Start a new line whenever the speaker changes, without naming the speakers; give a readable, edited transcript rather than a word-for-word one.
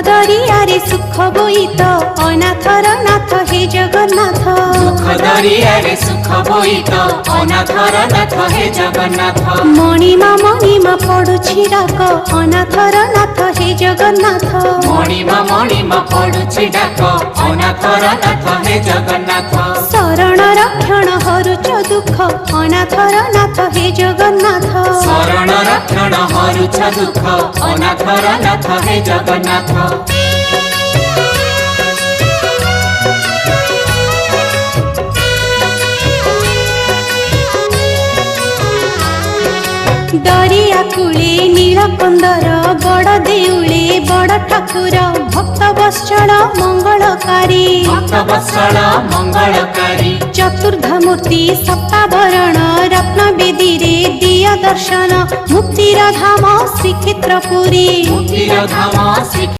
दरियारे सुख बोईत अनाथर नाथ हे जगन्नाथ।
दुख दरियारे सुख बोईत अनाथर नाथ हे जगन्नाथ।
मणिमा पड़ुछि डाक अनाथर नाथ हे जगन्नाथ।
मणिमा पड़ुछि डाक अनाथर नाथ हे जगन्नाथ।
शरण रक्षण हरुच दुख अनाथर नाथ हे जगन्नाथ।
शरण रक्षण हरुच दुख अनाथर नाथ हे जगन्नाथ।
दरिया कूले नीलकंदर बड़ देउले बड़ ठाकुर भक्त वत्सल मंगलकारी।
भक्त वत्सल मंगलकारी
चतुर्धमूर्ति सप्तावरण रत्न बेदी रे दिया दर्शन मुक्तिर धाम श्रीक्षेत्रपुरी।
मुक्तिर धाम श्री